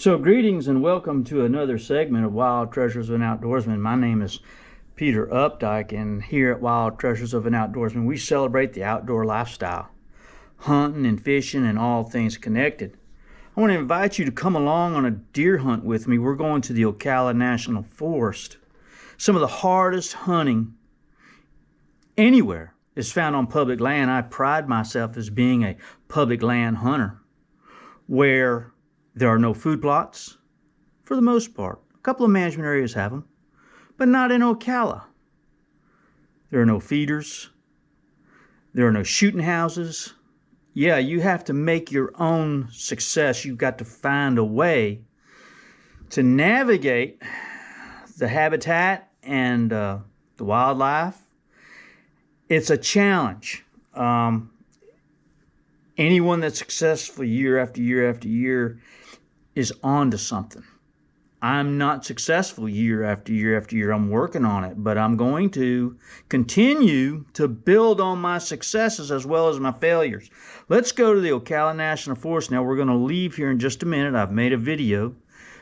So greetings and welcome to another segment of Wild Treasures of an Outdoorsman. My name is Peter Updike, and here at Wild Treasures of an Outdoorsman we celebrate the outdoor lifestyle, hunting and fishing and all things connected. I want to invite you to come along on a deer hunt with me. We're going to the Ocala National Forest. Some of the hardest hunting anywhere is found on public land. I pride myself as being a public land hunter, where there are no food plots, for the most part. A couple of management areas have them, but not in Ocala. There are no feeders. There are no shooting houses. Yeah, you have to make your own success. You've got to find a way to navigate the habitat and the wildlife. It's a challenge. Anyone that's successful year after year after year is on to something. I'm not successful year after year after year. I'm working on it, but I'm going to continue to build on my successes as well as my failures. Let's go to the Ocala National Forest now. We're going to leave here in just a minute. I've made a video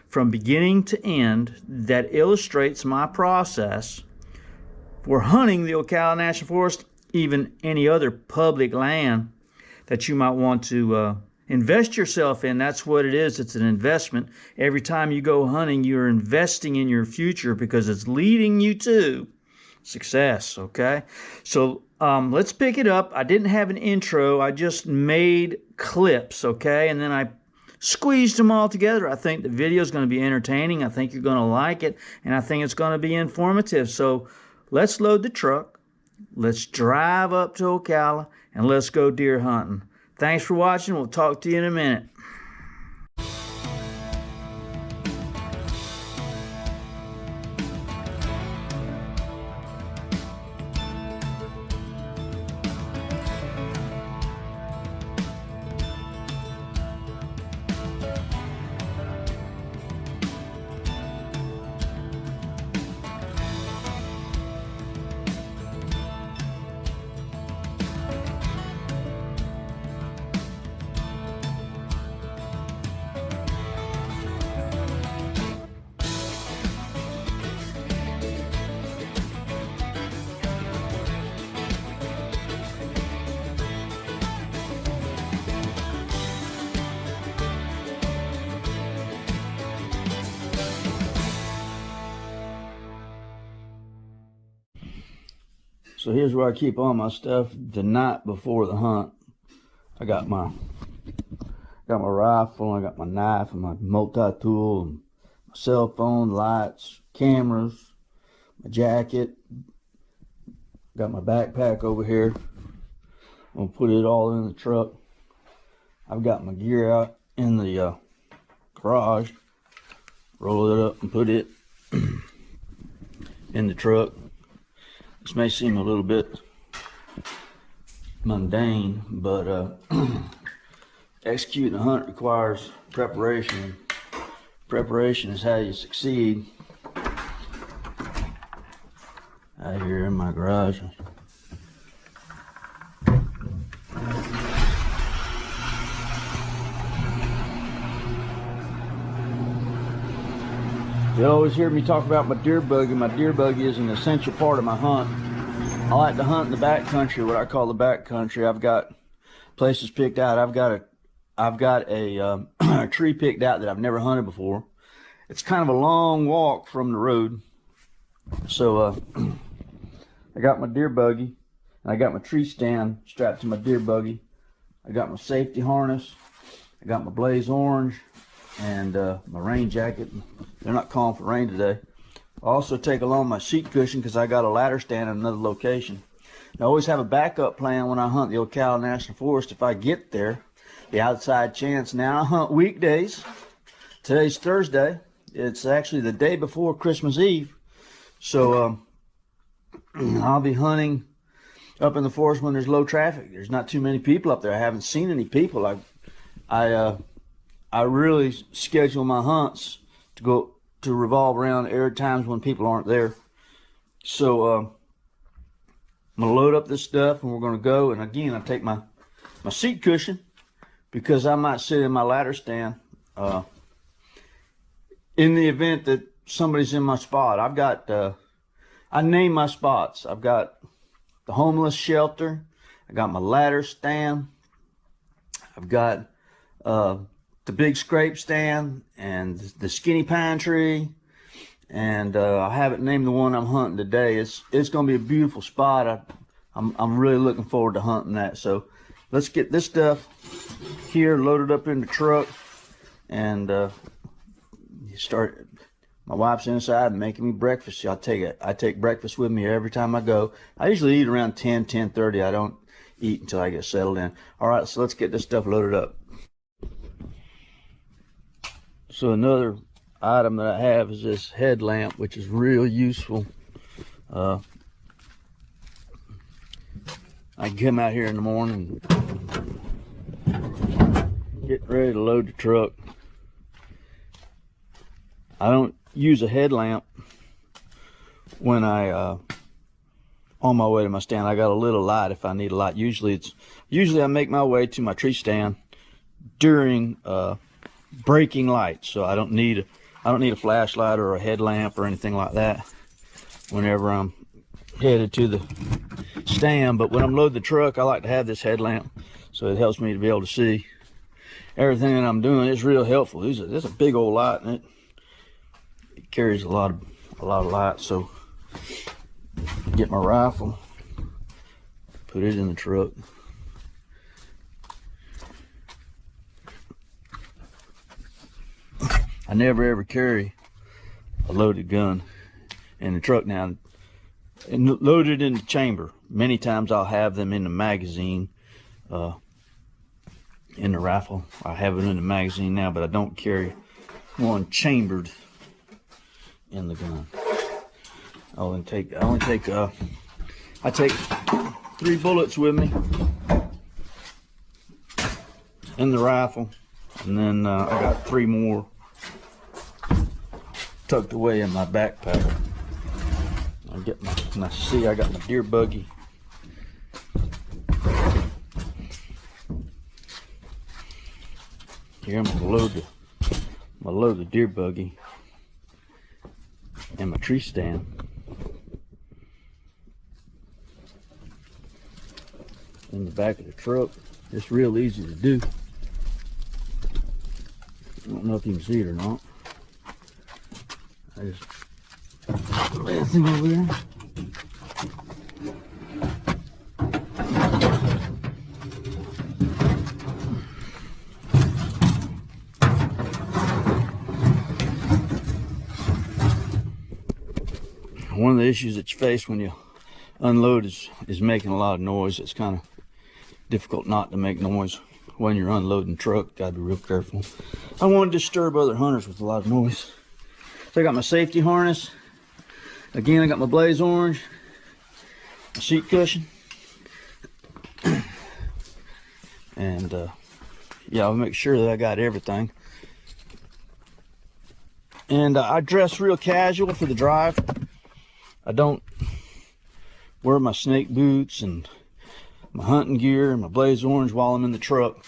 from beginning to end that illustrates my process for hunting the Ocala National Forest, even any other public land that you might want to invest yourself in. That's what it is. It's an investment. Every time you go hunting, you're investing in your future because it's leading you to success, okay? So let's pick it up. I didn't have an intro. I just made clips, okay? And then I squeezed them all together. I think the video is going to be entertaining. I think you're going to like it, and I think it's going to be informative. So let's load the truck. Let's drive up to Ocala, and let's go deer hunting. Thanks for watching. We'll talk to you in a minute. So here's where I keep all my stuff the night before the hunt. I got my rifle, I got my knife and my multi-tool, and my cell phone, lights, cameras, my jacket. Got my backpack over here. I'm gonna put it all in the truck. I've got my gear out in the garage. Roll it up and put it in the truck. This may seem a little bit mundane, but executing a hunt requires preparation. Preparation is how you succeed. Out here in my garage. You always hear me talk about my deer buggy. My deer buggy is an essential part of my hunt. I like to hunt in the back country, what I call the back country. I've got places picked out. I've got a tree picked out that I've never hunted before. It's kind of a long walk from the road. So I got my deer buggy, and I got my tree stand strapped to my deer buggy. I got my safety harness. I got my blaze orange and my rain jacket. They're not calling for rain today. I also take along my seat cushion because I got a ladder stand in another location. I always have a backup plan when I hunt the Ocala National Forest. If I get there, the outside chance. Now I hunt weekdays. Today's Thursday. It's actually the day before Christmas Eve. So I'll be hunting up in the forest when there's low traffic. There's not too many people up there. I haven't seen any people. I really schedule my hunts to revolve around air times when people aren't there. So I'm gonna load up this stuff and we're gonna go. And again, I take my seat cushion because I might sit in my ladder stand in the event that somebody's in my spot. I've got, I name my spots. I've got the homeless shelter. I got my ladder stand. I've got the big scrape stand and the skinny pine tree. And I haven't named the one I'm hunting today. It's going to be a beautiful spot. I'm really looking forward to hunting that. So let's get this stuff here loaded up in the truck and start. My wife's inside making me breakfast. I take breakfast with me every time I go. I usually eat around 10:30. I don't eat until I get settled in. All right, so let's get this stuff loaded up. So another item that I have is this headlamp, which is real useful. I can come out here in the morning, get ready to load the truck. I don't use a headlamp when I on my way to my stand. I got a little light if I need a light. Usually I make my way to my tree stand during breaking light, so I don't need a flashlight or a headlamp or anything like that whenever I'm headed to the stand. But when I'm loading the truck, I like to have this headlamp, so it helps me to be able to see everything that I'm doing. It's real helpful. There's a big old light, and it carries a lot of light. So get my rifle, put it in the truck. I never ever carry a loaded gun in the truck now, and loaded in the chamber. Many times I'll have them in the magazine, in the rifle. I have it in the magazine now, but I don't carry one chambered in the gun. I take 3 bullets with me in the rifle, and then I got 3 more tucked away in my backpack. I get I got my deer buggy. Here I'm gonna load the deer buggy and my tree stand. In the back of the truck. It's real easy to do. I don't know if you can see it or not. I just lay that thing over there. One of the issues that you face when you unload is making a lot of noise. It's kind of difficult not to make noise when you're unloading the truck. Gotta be real careful. I don't want to disturb other hunters with a lot of noise. So I got my safety harness. Again, I got my blaze orange, my seat cushion, and yeah, I'll make sure that I got everything. And I dress real casual for the drive. I don't wear my snake boots and my hunting gear and my blaze orange while I'm in the truck.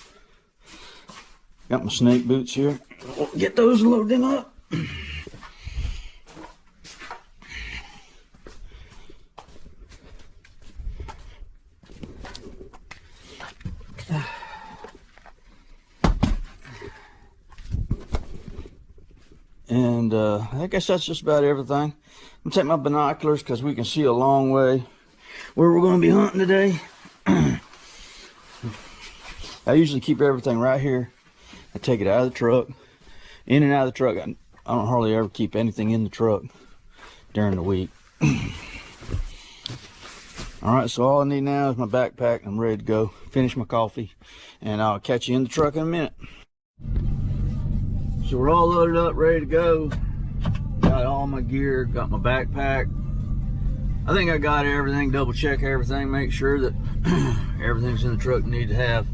Got my snake boots here. I'll get those and load them up. And I guess that's just about everything. I'm gonna take my binoculars because we can see a long way where we're going to be hunting today. I usually keep everything right here. I take it out of the truck, in and out of the truck. I don't hardly ever keep anything in the truck during the week. All right, so all I need now is my backpack. I'm ready to go. Finish my coffee, and I'll catch you in the truck in a minute. So we're all loaded up, ready to go. Got all my gear, got my backpack. I think I got everything, double check everything, make sure that everything's in the truck you need to have.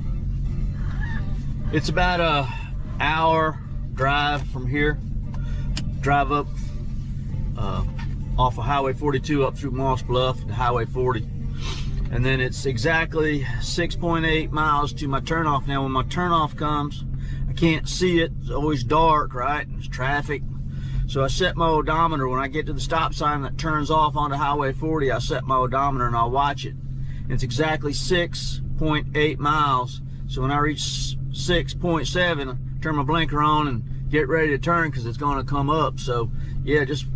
It's about a hour drive from here. Drive up off of Highway 42 up through Moss Bluff to Highway 40. And then it's exactly 6.8 miles to my turnoff. Now when my turnoff comes, I can't see it. It's always dark, right? There's traffic. So I set my odometer. When I get to the stop sign that turns off onto Highway 40, I set my odometer and I'll watch it. It's exactly 6.8 miles. So when I reach 6.7, I turn my blinker on and get ready to turn because it's going to come up. So yeah, just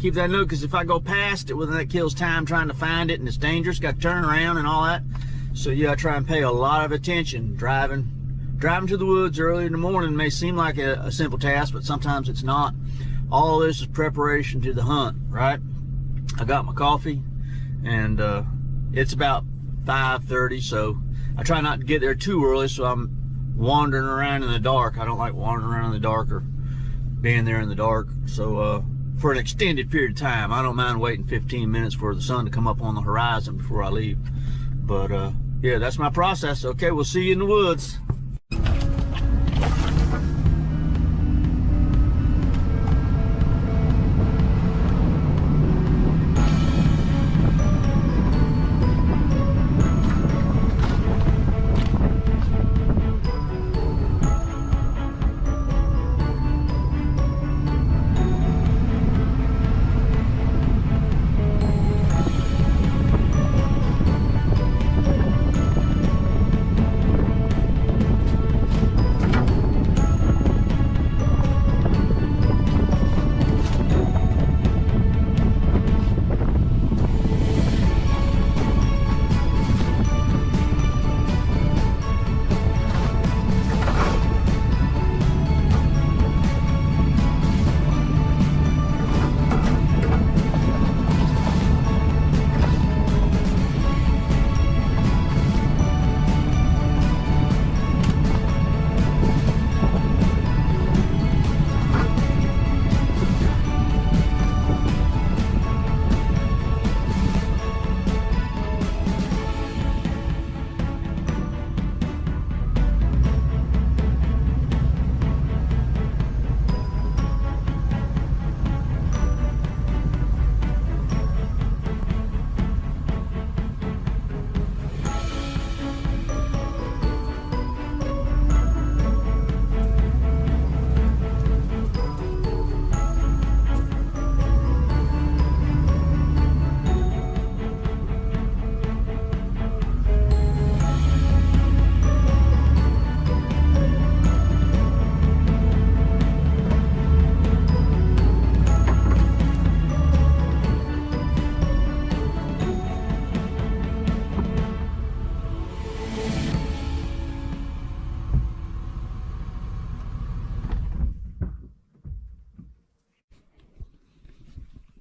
keep that note, because if I go past it, well, then that kills time trying to find it, and it's dangerous. Got to turn around and all that. So yeah, I try and pay a lot of attention. Driving to the woods early in the morning may seem like a simple task, but sometimes it's not. All this is preparation to the hunt, right? I got my coffee, and it's about 5:30, so I try not to get there too early, so I'm wandering around in the dark. I don't like wandering around in the dark or being there in the dark. So for an extended period of time, I don't mind waiting 15 minutes for the sun to come up on the horizon before I leave. But yeah, that's my process. Okay, we'll see you in the woods.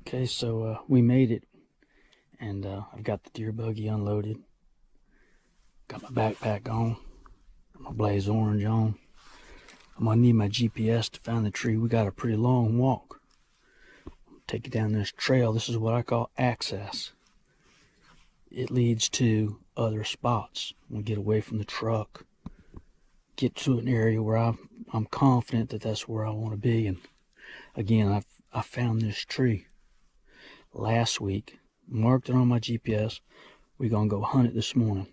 Okay, so we made it, and I've got the deer buggy unloaded, got my backpack on, got my blaze orange on. I'm gonna need my GPS to find the tree. We got a pretty long walk. Take you down this trail. This is what I call access. It leads to other spots. We get away from the truck, get to an area where I'm confident that that's where I want to be. And again, I found this tree last week, marked it on my GPS. We're gonna go hunt it this morning.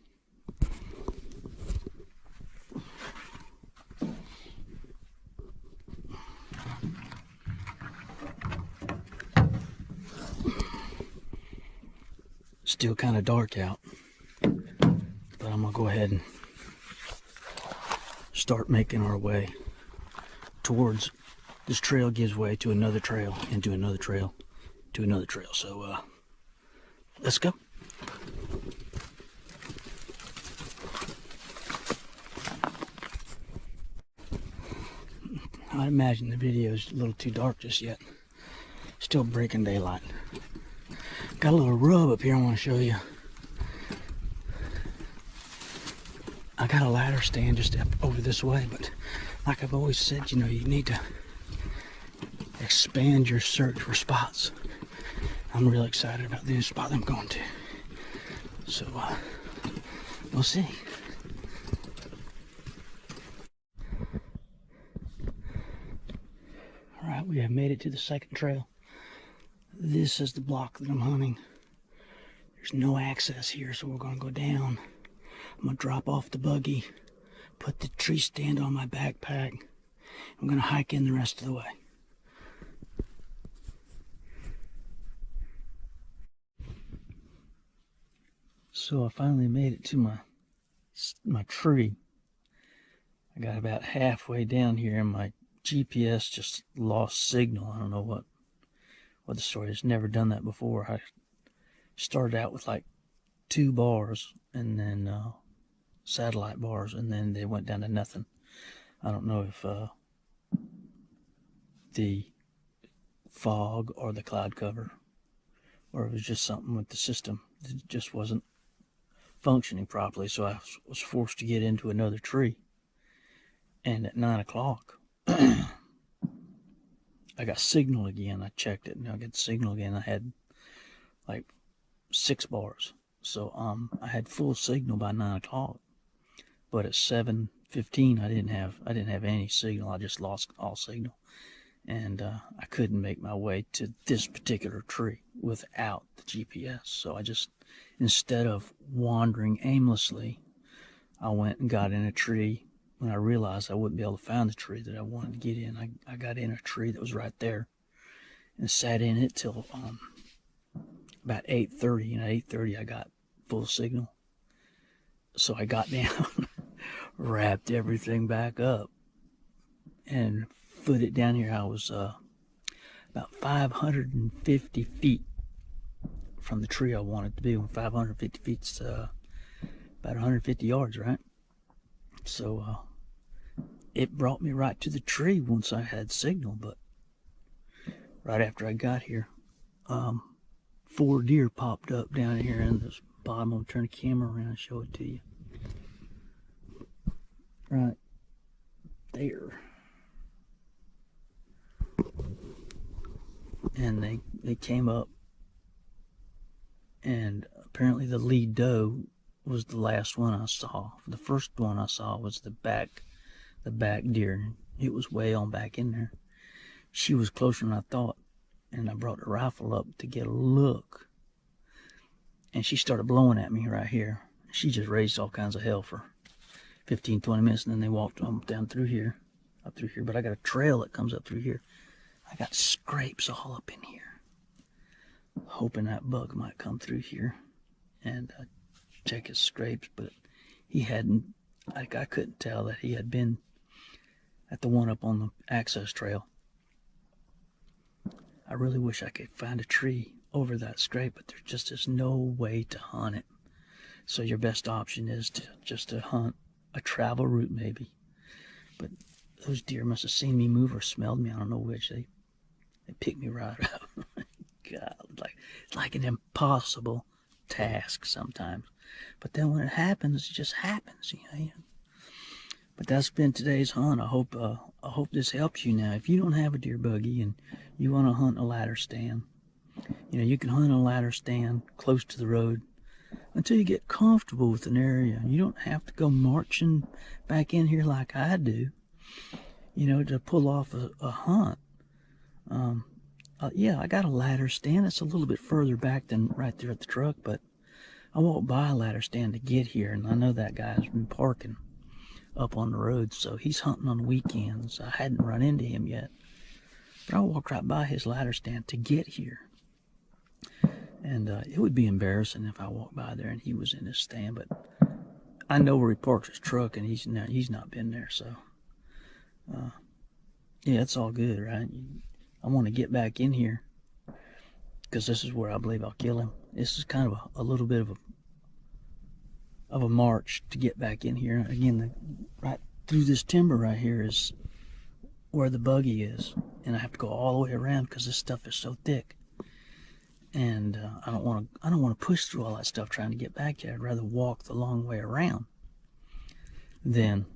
Still kind of dark out, but I'm gonna go ahead and start making our way towards this trail. Gives way to another trail, into another trail, to another trail. So let's go. I imagine the video is a little too dark just yet. Still breaking daylight. Got a little rub up here I want to show you. I got a ladder stand just up over this way, but like I've always said, you know, you need to expand your search for spots. I'm really excited about the new spot I'm going to. So, we'll see. All right, we have made it to the second trail. This is the block that I'm hunting. There's no access here, so we're gonna go down. I'm gonna drop off the buggy, put the tree stand on my backpack. I'm gonna hike in the rest of the way. So I finally made it to my tree. I got about halfway down here and my GPS just lost signal. I don't know what the story is. Never done that before. I started out with like 2 bars and then satellite bars, and then they went down to nothing. I don't know if the fog or the cloud cover, or it was just something with the system that just wasn't functioning properly. So I was forced to get into another tree. And at 9 o'clock, I got signal again. I checked it and I got signal again. I had like 6 bars. So I had full signal by 9 o'clock. But at 7:15 I didn't have any signal. I just lost all signal. And I couldn't make my way to this particular tree without the GPS. So I just, instead of wandering aimlessly, I went and got in a tree. When I realized I wouldn't be able to find the tree that I wanted to get in, I got in a tree that was right there and sat in it till about 8:30. And at 8:30 I got full signal. So I got down, wrapped everything back up, and footed down here. I was about 550 feet from the tree I wanted to be. 550 feet's about 150 yards, right? So it brought me right to the tree once I had signal. But right after I got here, 4 deer popped up down here in this bottom. I'll turn the camera around and show it to you. Right there. And they came up, and apparently the lead doe was the last one I saw. The first one I saw was the back deer. It was way on back in there. She was closer than I thought, and I brought the rifle up to get a look, and she started blowing at me right here. She just raised all kinds of hell for 15-20 minutes, and then they walked down through here, up through here. But I got a trail that comes up through here. I got scrapes all up in here, hoping that buck might come through here and check his scrapes, but he hadn't. I couldn't tell that he had been at the one up on the access trail. I really wish I could find a tree over that scrape, but there just is no way to hunt it. So your best option is to hunt a travel route maybe. But those deer must have seen me move or smelled me. I don't know which. They picked me right up. God, it's like an impossible task sometimes. But then when it happens, it just happens, you know. But that's been today's hunt. I hope this helps you. Now, if you don't have a deer buggy and you want to hunt a ladder stand, you know, you can hunt a ladder stand close to the road until you get comfortable with an area. You don't have to go marching back in here like I do, you know, to pull off a hunt. Yeah, I got a ladder stand. It's a little bit further back than right there at the truck, but I walked by a ladder stand to get here, and I know that guy's been parking up on the road, so he's hunting on weekends. I hadn't run into him yet, but I walked right by his ladder stand to get here. And it would be embarrassing if I walked by there and he was in his stand, but I know where he parks his truck, and he's not been there, so yeah, it's all good, right? I want to get back in here because this is where I believe I'll kill him. This is kind of a little bit of a march to get back in here. Again, right through this timber right here is where the buggy is, and I have to go all the way around because this stuff is so thick. And I don't want to push through all that stuff trying to get back here. I'd rather walk the long way around than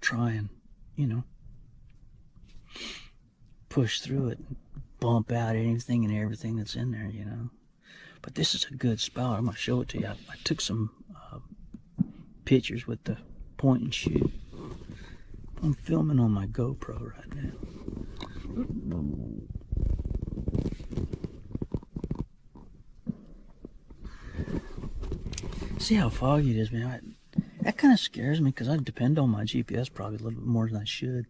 try and, you know, push through it and bump out anything and everything that's in there, you know. But this is a good spot. I'm going to show it to you. I took some pictures with the point and shoot. I'm filming on my GoPro right now. See how foggy it is, man. That kind of scares me because I depend on my GPS probably a little bit more than I should.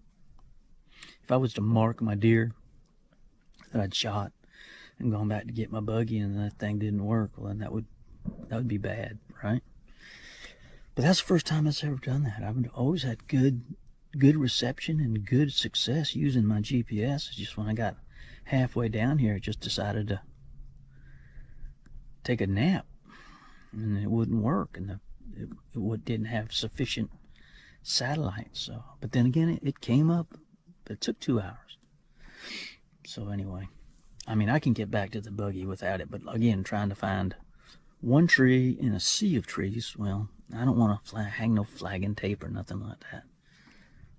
If I was to mark my deer that I'd shot and gone back to get my buggy and that thing didn't work, well, then that would That would be bad, right? But that's the first time it's ever done that. I've always had good reception and good success using my GPS. It's just when I got halfway down here, it just decided to take a nap, and it wouldn't work, and it didn't have sufficient satellites. So, but then again, it came up, but it took 2 hours. So anyway, I mean, I can get back to the buggy without it, but again, trying to find one tree in a sea of trees, well, I don't want to hang no flagging tape or nothing like that.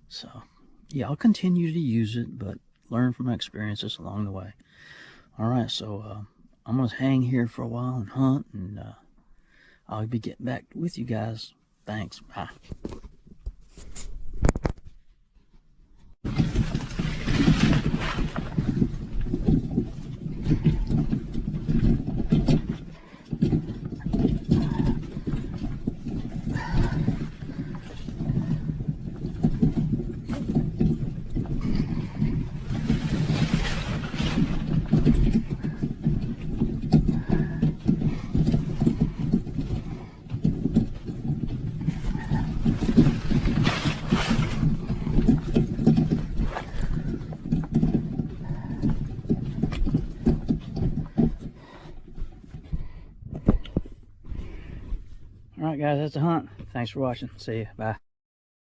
So, yeah, I'll continue to use it, but learn from my experiences along the way. All right, so I'm going to hang here for a while and hunt, and I'll be getting back with you guys. Thanks. Bye. All right, guys, that's a hunt. Thanks for watching. See you. Bye.